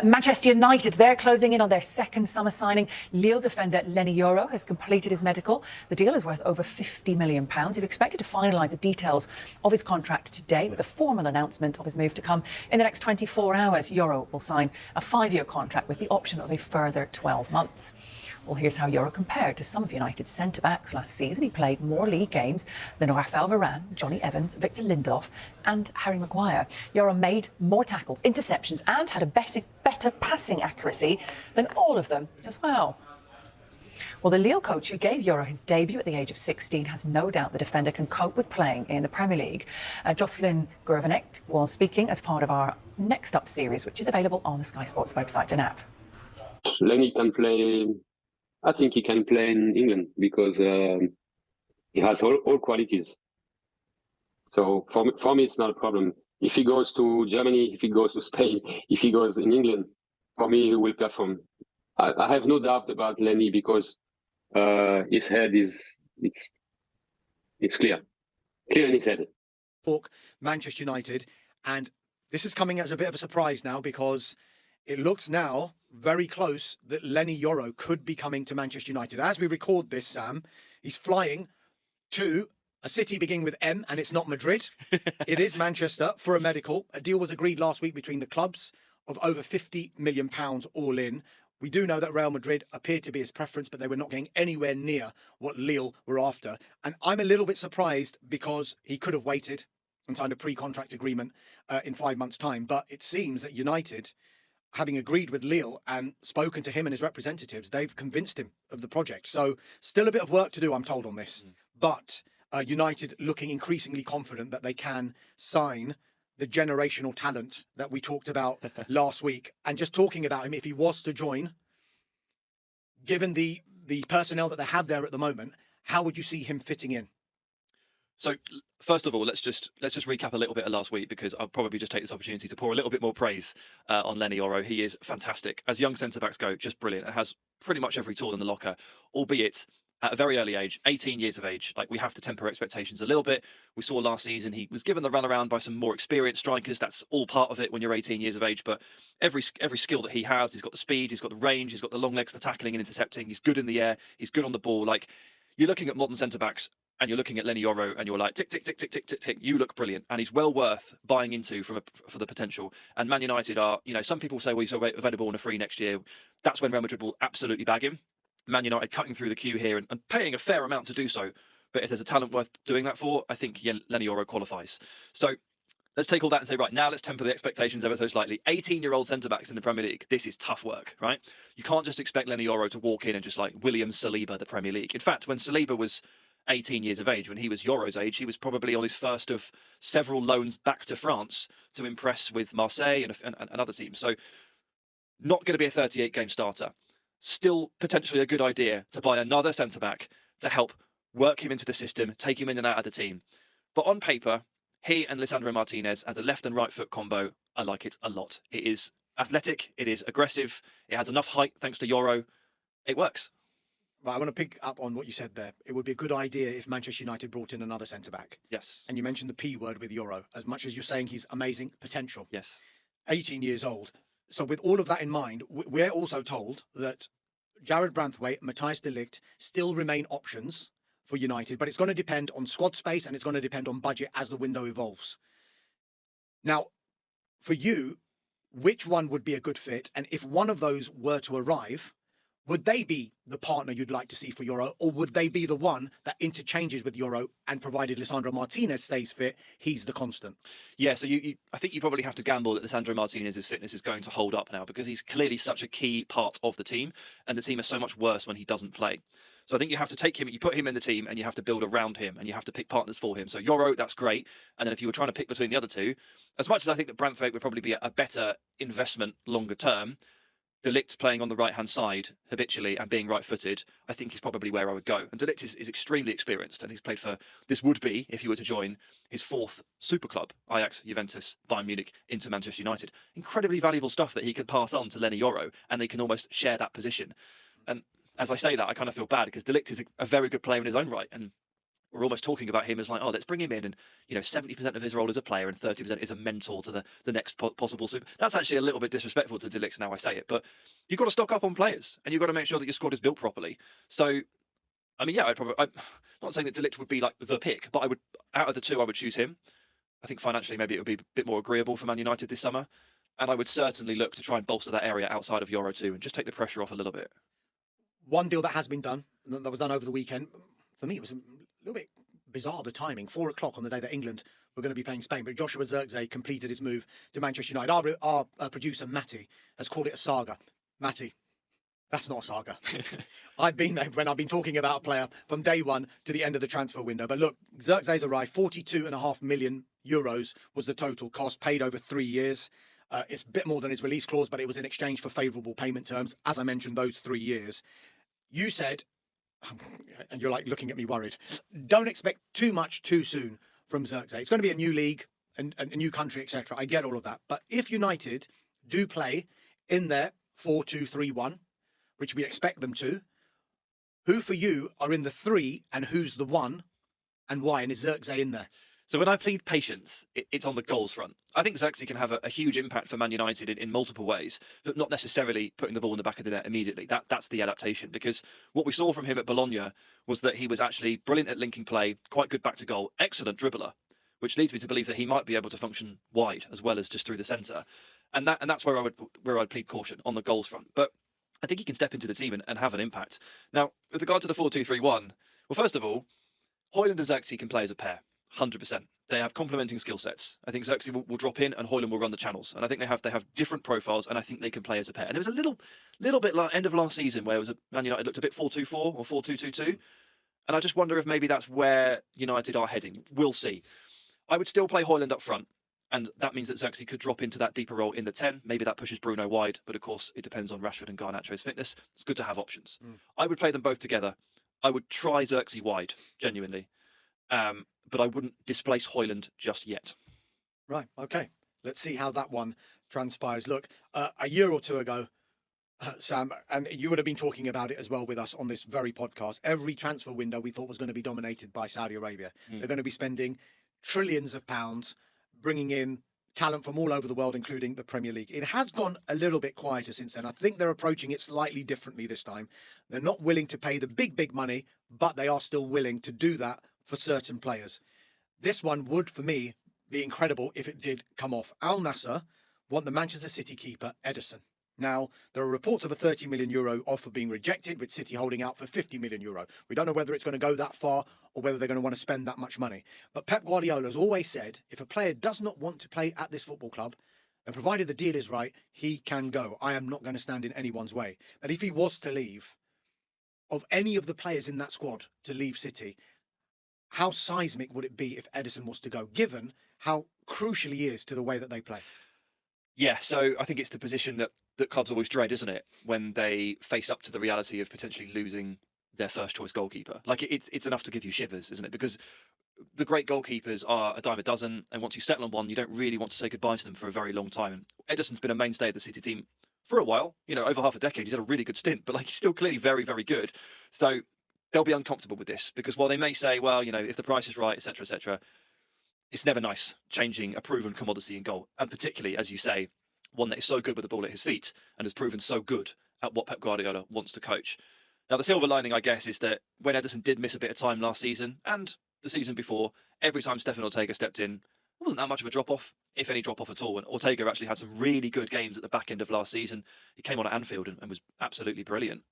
Manchester United, they're closing in on their second summer signing. Lille defender Leny Yoro has completed his medical. The deal is worth over £50 million. He's expected to finalise the details of his contract today, with a formal announcement of his move to come in the next 24 hours. Yoro will sign a 5-year contract with the option of a further 12 months. Well, here's how Yoro compared to some of United's centre-backs last season. He played more league games than Rafael Varane, Johnny Evans, Victor Lindelof and Harry Maguire. Yoro made more tackles, interceptions and had a better passing accuracy than all of them as well. Well, the Lille coach who gave Yoro his debut at the age of 16 has no doubt the defender can cope with playing in the Premier League. Jocelyn Gourvenek was speaking as part of our Next Up series, which is available on the Sky Sports website and app. Leny can play. I think he can play in England because he has all qualities. So for me, it's not a problem. If he goes to Germany, if he goes to Spain, if he goes in England, for me, he will perform. I have no doubt about Leny because his head it's clear in his head. Manchester United, and this is coming as a bit of a surprise now because it looks now very close that Leny Yoro could be coming to Manchester United. As we record this, Sam, he's flying to a city beginning with M, and it's not Madrid. It is Manchester for a medical. A deal was agreed last week between the clubs of over £50 million all in. We do know that Real Madrid appeared to be his preference, but they were not getting anywhere near what Lille were after. And I'm a little bit surprised because he could have waited and signed a pre-contract agreement in 5 months' time. But it seems that United, having agreed with Lille and spoken to him and his representatives, they've convinced him of the project. So still a bit of work to do, I'm told, on this. But United looking increasingly confident that they can sign the generational talent that we talked about last week. And just talking about him, if he was to join, given the personnel that they have there at the moment, how would you see him fitting in? So first of all, let's just recap a little bit of last week, because I'll probably just take this opportunity to pour a little bit more praise on Leny Yoro. He is fantastic. As young centre-backs go, just brilliant. It has pretty much every tool in the locker, albeit at a very early age, 18 years of age. Like, we have to temper expectations a little bit. We saw last season he was given the runaround by some more experienced strikers. That's all part of it when you're 18 years of age. But every skill that he has, he's got the speed, he's got the range, he's got the long legs for tackling and intercepting. He's good in the air, he's good on the ball. Like, you're looking at modern centre-backs and you're looking at Leny Yoro and you're like, tick, tick, tick, tick, tick, tick, tick. You look brilliant. And he's well worth buying into for the potential. And Man United are, some people say, well, he's available on a free next year. That's when Real Madrid will absolutely bag him. Man United cutting through the queue here and paying a fair amount to do so. But if there's a talent worth doing that for, I think Leny Yoro qualifies. So let's take all that and say, right, now let's temper the expectations ever so slightly. 18-year-old centre-backs in the Premier League, this is tough work, right? You can't just expect Leny Yoro to walk in and just like William Saliba the Premier League. In fact, when Saliba was 18 years of age, when he was Yoro's age, he was probably on his first of several loans back to France to impress with Marseille and other teams. So not going to be a 38-game starter. Still potentially a good idea to buy another centre-back to help work him into the system, take him in and out of the team. But on paper, he and Lisandro Martinez as a left and right foot combo, I like it a lot. It is athletic, it is aggressive, it has enough height thanks to Yoro. It works. Right, I want to pick up on what you said there. It would be a good idea if Manchester United brought in another centre-back. Yes. And you mentioned the P word with Yoro. As much as you're saying he's amazing potential. Yes. 18 years old. So with all of that in mind, we're also told that Jared Branthwaite, Matthijs de Ligt still remain options for United, but it's going to depend on squad space and it's going to depend on budget as the window evolves. Now, for you, which one would be a good fit? And if one of those were to arrive, would they be the partner you'd like to see for Yoro, or would they be the one that interchanges with Yoro and provided Lisandro Martinez stays fit, he's the constant? Yeah, so I think you probably have to gamble that Lisandro Martinez's fitness is going to hold up now, because he's clearly such a key part of the team, and the team is so much worse when he doesn't play. So I think you have to take him, you put him in the team, and you have to build around him, and you have to pick partners for him. So Yoro, that's great. And then if you were trying to pick between the other two, as much as I think that Branthwaite would probably be a better investment longer term, De Ligt playing on the right-hand side habitually and being right-footed, I think is probably where I would go. And De Ligt is extremely experienced, and he's played for, this would be, if he were to join, his fourth super club, Ajax, Juventus, Bayern Munich, into Manchester United. Incredibly valuable stuff that he could pass on to Leny Yoro, and they can almost share that position. And as I say that, I kind of feel bad, because De Ligt is a very good player in his own right, and we're almost talking about him as like, oh, let's bring him in, and 70% of his role as a player and 30% is a mentor to the next possible super. That's actually a little bit disrespectful to De Ligt now I say it, but you've got to stock up on players and you've got to make sure that your squad is built properly. So, I mean, yeah, I'm not saying that De Ligt would be like the pick, but out of the two, I would choose him. I think financially, maybe it would be a bit more agreeable for Man United this summer. And I would certainly look to try and bolster that area outside of Yoro too and just take the pressure off a little bit. One deal that has been done, that was done over the weekend, for me, it was a little bit bizarre, the timing. 4 o'clock on the day that England were going to be playing Spain, but Joshua Zirkzee completed his move to Manchester United. Our producer, Matty, has called it a saga. Matty, that's not a saga. I've been there when I've been talking about a player from day one to the end of the transfer window. But look, Zirkzee's arrived. 42.5 million euros was the total cost, paid over 3 years. It's a bit more than his release clause, but it was in exchange for favourable payment terms. As I mentioned, those 3 years. You said, and you're like looking at me worried, don't expect too much too soon from Zirkzee. It's going to be a new league and a new country, etc. I get all of that. But if United do play in their 4-2-3-1, which we expect them to, who for you are in the 3 and who's the 1 and why? And is Zirkzee in there? So when I plead patience, it's on the goals front. I think Zirkzee can have a huge impact for Man United in multiple ways, but not necessarily putting the ball in the back of the net immediately. That's the adaptation, because what we saw from him at Bologna was that he was actually brilliant at linking play, quite good back to goal, excellent dribbler, which leads me to believe that he might be able to function wide as well as just through the centre. And that's where I'd plead caution on the goals front. But I think he can step into the team and have an impact. Now, with regard to the 4-2-3-1, well, first of all, Højlund and Zirkzee can play as a pair. 100%. They have complementing skill sets. I think Zirkzee will drop in and Højlund will run the channels. And I think they have different profiles, and I think they can play as a pair. And there was a little bit like end of last season where Man United looked a bit 4-2-4 or 4-2-2-2. And I just wonder if maybe that's where United are heading. We'll see. I would still play Højlund up front. And that means that Zirkzee could drop into that deeper role in the 10. Maybe that pushes Bruno wide. But of course, it depends on Rashford and Garnacho's fitness. It's good to have options. I would play them both together. I would try Zirkzee wide, genuinely. But I wouldn't displace Højlund just yet. Right, okay. Let's see how that one transpires. Look, a year or two ago, Sam, and you would have been talking about it as well with us on this very podcast, every transfer window we thought was going to be dominated by Saudi Arabia. They're going to be spending trillions of pounds, bringing in talent from all over the world, including the Premier League. It has gone a little bit quieter since then. I think they're approaching it slightly differently this time. They're not willing to pay the big money, but they are still willing to do that for certain players. This one would, for me, be incredible if it did come off. Al Nassr want the Manchester City keeper, Ederson. Now, there are reports of a 30 million euro offer being rejected, with City holding out for 50 million euro. We don't know whether it's going to go that far or whether they're going to want to spend that much money. But Pep Guardiola has always said, if a player does not want to play at this football club, and provided the deal is right, he can go. I am not going to stand in anyone's way. But if he was to leave, of any of the players in that squad to leave City, how seismic would it be if Ederson was to go, given how crucial he is to the way that they play? Yeah, so I think it's the position that clubs always dread, isn't it? When they face up to the reality of potentially losing their first choice goalkeeper. Like it's enough to give you shivers, isn't it? Because the great goalkeepers are a dime a dozen, and once you settle on one, you don't really want to say goodbye to them for a very long time. And Ederson's been a mainstay of the City team for a while, over half a decade. He's had a really good stint, but he's still clearly very, very good. So they'll be uncomfortable with this, because while they may say, well, if the price is right, etc., it's never nice changing a proven commodity in goal. And particularly, as you say, one that is so good with the ball at his feet and has proven so good at what Pep Guardiola wants to coach. Now, the silver lining, I guess, is that when Ederson did miss a bit of time last season and the season before, every time Stefan Ortega stepped in, it wasn't that much of a drop-off, if any drop-off at all. And Ortega actually had some really good games at the back end of last season. He came on at Anfield and was absolutely brilliant.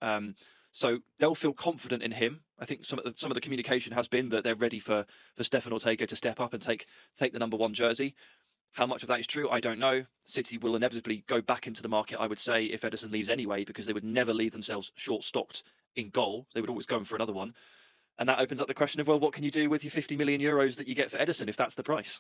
So they'll feel confident in him. I think some of the communication has been that they're ready for Stefan Ortega to step up and take the number 1 jersey. How much of that is true, I don't know. City will inevitably go back into the market, I would say, if Ederson leaves anyway, because they would never leave themselves short-stocked in goal. They would always go in for another one. And that opens up the question of, well, what can you do with your 50 million euros that you get for Ederson if that's the price?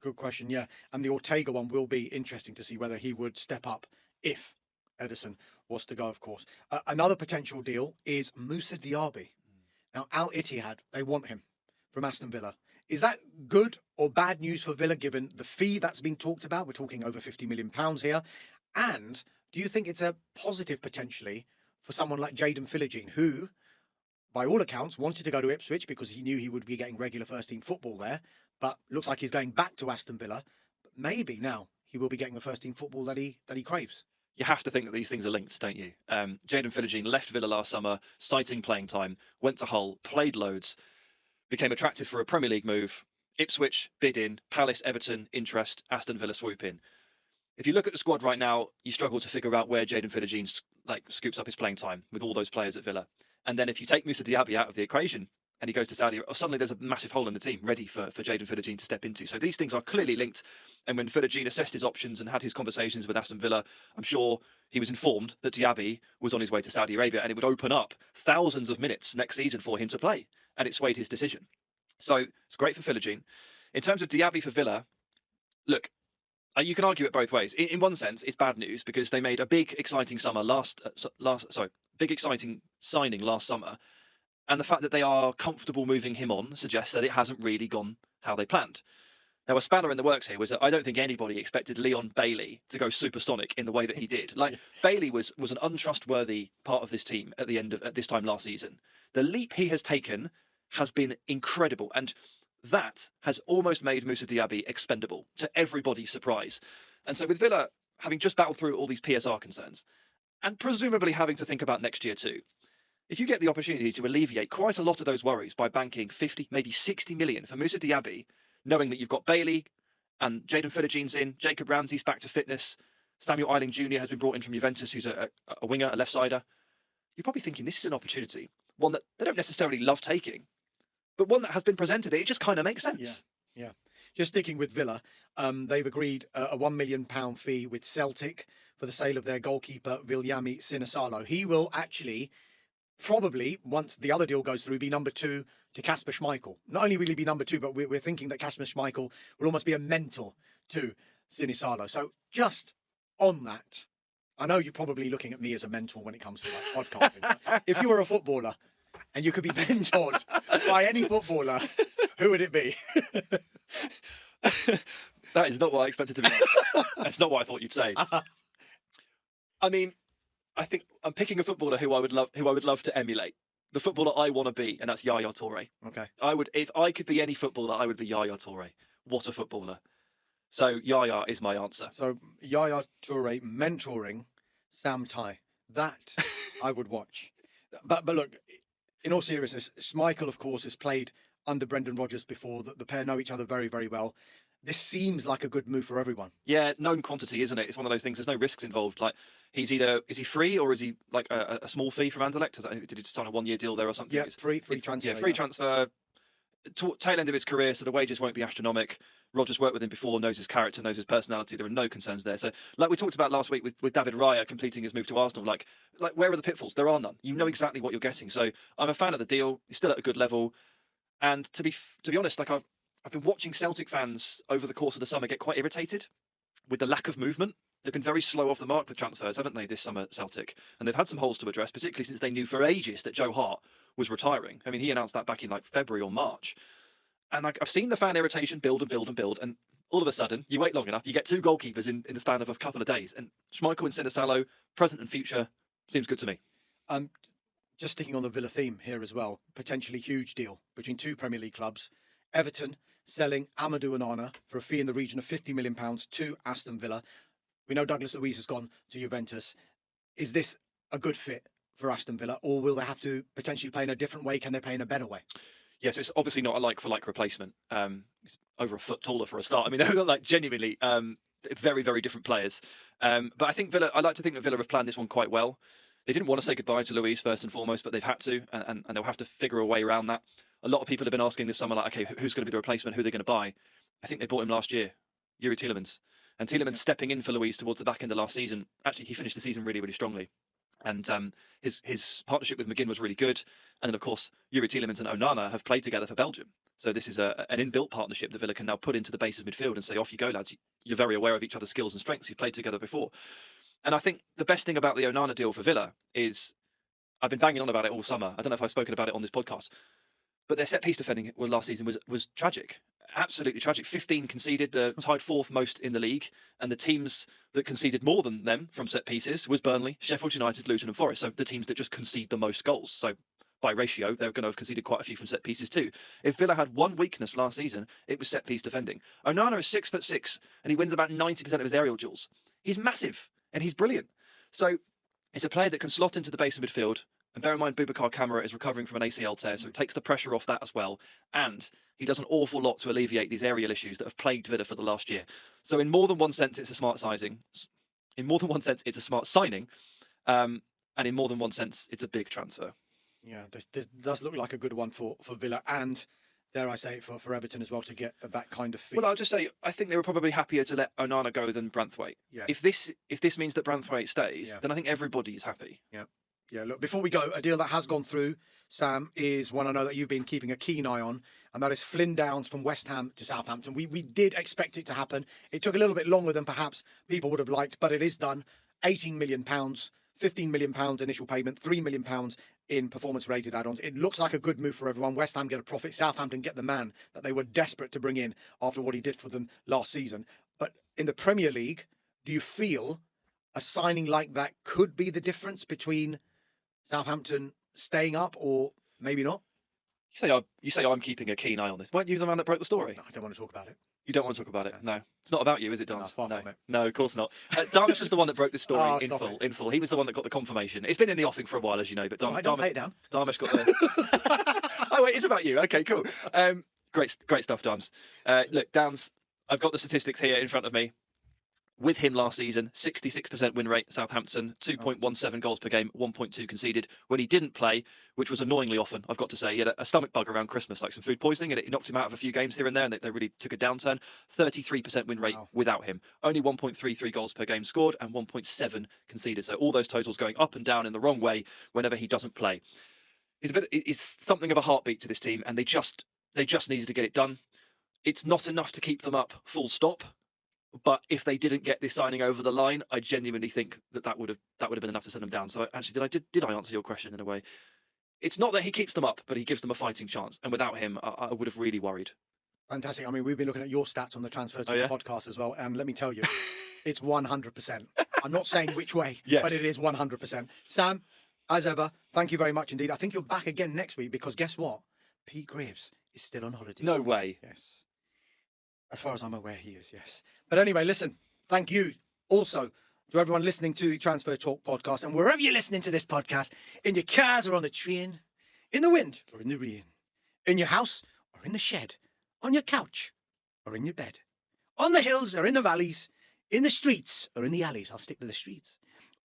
Good question, yeah. And the Ortega one will be interesting to see whether he would step up if Ederson was to go, of course. Another potential deal is Moussa Diaby. Now, Al Ittihad, they want him from Aston Villa. Is that good or bad news for Villa, given the fee that's been talked about? We're talking over £50 million here. And do you think it's a positive, potentially, for someone like Jadon Philogene, who by all accounts, wanted to go to Ipswich because he knew he would be getting regular first-team football there. But looks like he's going back to Aston Villa. But maybe now he will be getting the first-team football that he craves. You have to think that these things are linked, don't you? Jayden Philogene left Villa last summer, citing playing time, went to Hull, played loads, became attractive for a Premier League move. Ipswich bid in, Palace, Everton, interest, Aston Villa swoop in. If you look at the squad right now, you struggle to figure out where Jayden Philogene scoops up his playing time with all those players at Villa. And then if you take Moussa Diaby out of the equation and he goes to Saudi, suddenly there's a massive hole in the team ready for Jayden Philogene to step into. So these things are clearly linked. And when Philogene assessed his options and had his conversations with Aston Villa, I'm sure he was informed that Diaby was on his way to Saudi Arabia and it would open up thousands of minutes next season for him to play. And it swayed his decision. So it's great for Philogene. In terms of Diaby for Villa, look, you can argue it both ways. In one sense, it's bad news because they made a big, exciting big, exciting signing last summer. And the fact that they are comfortable moving him on suggests that it hasn't really gone how they planned. Now, a spanner in the works here was that I don't think anybody expected Leon Bailey to go supersonic in the way that he did. Like, Bailey was an untrustworthy part of this team at this time last season. The leap he has taken has been incredible. And that has almost made Moussa Diaby expendable, to everybody's surprise. And so with Villa having just battled through all these PSR concerns, and presumably having to think about next year too, if you get the opportunity to alleviate quite a lot of those worries by banking 50, maybe 60 million for Moussa Diaby, knowing that you've got Bailey and Jayden Philogene's in, Jacob Ramsey's back to fitness, Samuel Eiling Jr. has been brought in from Juventus, who's a winger, a left-sider, you're probably thinking this is an opportunity, one that they don't necessarily love taking, but one that has been presented, it just kind of makes sense. Yeah. Just sticking with Villa, they've agreed a £1 million fee with Celtic for the sale of their goalkeeper, Viljami Sinisalo. He will actually, probably, once the other deal goes through, be number 2 to Kasper Schmeichel. Not only will he be number 2, but we're thinking that Kasper Schmeichel will almost be a mentor to Sinisalo. So just on that, I know you're probably looking at me as a mentor when it comes to like podcasting. If you were a footballer and you could be mentored by any footballer, who would it be? That is not what I expected to be. That's not what I thought you'd say. I mean, I think I'm picking a footballer who I would love to emulate. The footballer I want to be, and that's Yaya Toure. Okay. If I could be any footballer, I would be Yaya Toure. What a footballer. So Yaya is my answer. So Yaya Toure mentoring Sam Tighe. That I would watch. But look, in all seriousness, Schmeichel, of course, has played under Brendan Rodgers before. The pair know each other very, very well. This seems like a good move for everyone. Yeah, known quantity, isn't it? It's one of those things. There's no risks involved. Like is he free or is he like a small fee from Anderlecht? Did he just sign a 1-year deal there or something? Yeah, free transfer. Yeah, free transfer. Tail end of his career, so the wages won't be astronomical. Rodgers worked with him before, knows his character, knows his personality. There are no concerns there. So, like we talked about last week with David Raya completing his move to Arsenal, like where are the pitfalls? There are none. You know exactly what you're getting. So I'm a fan of the deal. He's still at a good level. And to be honest, like I've been watching Celtic fans over the course of the summer get quite irritated with the lack of movement. They've been very slow off the mark with transfers, haven't they, this summer, Celtic? And they've had some holes to address, particularly since they knew for ages that Joe Hart was retiring. I mean, he announced that back in like February or March. And I've seen the fan irritation build and build and build. And all of a sudden, you wait long enough, you get 2 goalkeepers in the span of a couple of days. And Schmeichel and Sinisalo, present and future, seems good to me. Just sticking on the Villa theme here as well, potentially huge deal between 2 Premier League clubs. Everton selling Amadou Onana for a fee in the region of £50 million to Aston Villa. We know Douglas Luiz has gone to Juventus. Is this a good fit for Aston Villa, or will they have to potentially play in a different way? Can they play in a better way? Yes, it's obviously not a like-for-like replacement. He's over a foot taller for a start. I mean, they're like genuinely very, very different players. But I think I like to think that Villa have planned this one quite well. They didn't want to say goodbye to Luiz first and foremost, but they've had to, and they'll have to figure a way around that. A lot of people have been asking this summer, like, okay, who's going to be the replacement? Who are they going to buy? I think they bought him last year, Yuri Tielemans. And Tielemans stepping in for Luiz towards the back end of last season. Actually, he finished the season really, really strongly. And his partnership with McGinn was really good. And then, of course, Yuri Tielemans and Onana have played together for Belgium. So this is an inbuilt partnership that Villa can now put into the base of midfield and say, off you go, lads. You're very aware of each other's skills and strengths. You've played together before. And I think the best thing about the Onana deal for Villa is, I've been banging on about it all summer. I don't know if I've spoken about it on this podcast, but their set-piece defending last season was tragic. Absolutely tragic. 15 conceded, tied 4th most in the league. And the teams that conceded more than them from set pieces was Burnley, Sheffield United, Luton and Forest. So the teams that just concede the most goals. So by ratio, they're going to have conceded quite a few from set pieces too. If Villa had one weakness last season, it was set piece defending. Onana is 6'6", and he wins about 90% of his aerial duels. He's massive and he's brilliant. So it's a player that can slot into the base of midfield. And bear in mind, Boubacar Kamara is recovering from an ACL tear, so it takes the pressure off that as well. And he does an awful lot to alleviate these aerial issues that have plagued Villa for the last year. So in more than one sense, it's a smart sizing. In more than one sense, it's a smart signing. And in more than one sense, it's a big transfer. Yeah, this does look like a good one for Villa and, dare I say, for Everton as well to get that kind of fee. Well, I'll just say, I think they were probably happier to let Onana go than Branthwaite. Yeah. If this means that Branthwaite stays, Yeah. then I think everybody is happy. Yeah. Yeah, look, before we go, a deal that has gone through, Sam, is one I know that you've been keeping a keen eye on, and that is Flynn Downs from West Ham to Southampton. We did expect it to happen. It took a little bit longer than perhaps people would have liked, but it is done. £18 million, £15 million initial payment, £3 million in performance-rated add-ons. It looks like a good move for everyone. West Ham get a profit. Southampton get the man that they were desperate to bring in after what he did for them last season. But in the Premier League, do you feel a signing like that could be the difference between Southampton staying up or maybe not? You say I'm keeping a keen eye on this. Weren't you the man that broke the story? No, I don't want to talk about it. You don't want to talk about it? No. It's not about you, is it, Dance? No, far from it. No, of course not. Darmish was the one that broke the story Oh, in stop full. it. In full. He was the one that got the confirmation. It's been in the offing for a while, as you know, but I don't pay it down. Darmish got the... Oh, wait, it's about you. Okay, cool. Great stuff, Dams. Look, Downs, I've got the statistics here in front of me. With him last season, 66% win rate, Southampton, 2.17 goals per game, 1.2 conceded. When he didn't play, which was annoyingly often, I've got to say, he had a stomach bug around Christmas, like some food poisoning, and it knocked him out of a few games here and there, and they really took a downturn. 33% win rate without him. Only 1.33 goals per game scored and 1.7 conceded. So all those totals going up and down in the wrong way whenever he doesn't play. He's something of a heartbeat to this team, and they just needed to get it done. It's not enough to keep them up, full stop. But if they didn't get this signing over the line, I genuinely think that would have been enough to send them down. So actually, did I answer your question in a way? It's not that he keeps them up, but he gives them a fighting chance. And without him, I would have really worried. Fantastic. I mean, we've been looking at your stats on the Transfer Talk podcast as well, and let me tell you, it's 100%. I'm not saying which way, but it is 100%. Sam, as ever, thank you very much indeed. I think you're back again next week because guess what? Pete Graves is still on holiday. No way. Yes. As far as I'm aware, he is, yes. But anyway, listen, thank you also to everyone listening to the Transfer Talk podcast. And wherever you're listening to this podcast, in your cars or on the train, in the wind or in the rain, in your house or in the shed, on your couch or in your bed, on the hills or in the valleys, in the streets or in the alleys, I'll stick to the streets,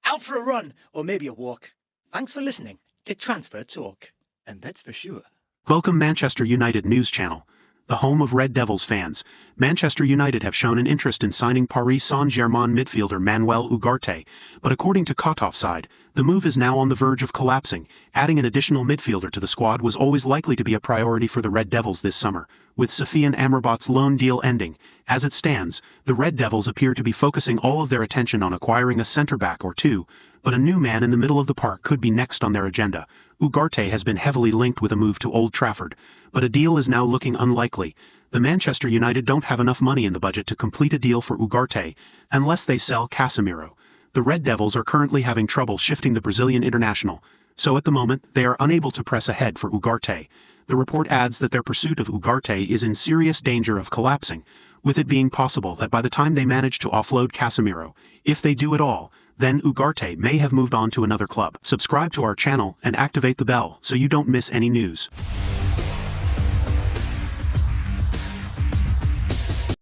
out for a run or maybe a walk. Thanks for listening to Transfer Talk. And that's for sure. Welcome Manchester United News Channel, the home of Red Devils fans. Manchester United have shown an interest in signing Paris Saint-Germain midfielder Manuel Ugarte, but according to Offside, the move is now on the verge of collapsing. Adding an additional midfielder to the squad was always likely to be a priority for the Red Devils this summer, with Sofiane Amrabat's loan deal ending. As it stands, the Red Devils appear to be focusing all of their attention on acquiring a centre-back or two, but a new man in the middle of the park could be next on their agenda. Ugarte has been heavily linked with a move to Old Trafford, but a deal is now looking unlikely. The Manchester United don't have enough money in the budget to complete a deal for Ugarte, unless they sell Casemiro. The Red Devils are currently having trouble shifting the Brazilian international, so at the moment they are unable to press ahead for Ugarte. The report adds that their pursuit of Ugarte is in serious danger of collapsing, with it being possible that by the time they manage to offload Casemiro, if they do at all, then Ugarte may have moved on to another club. Subscribe to our channel and activate the bell so you don't miss any news.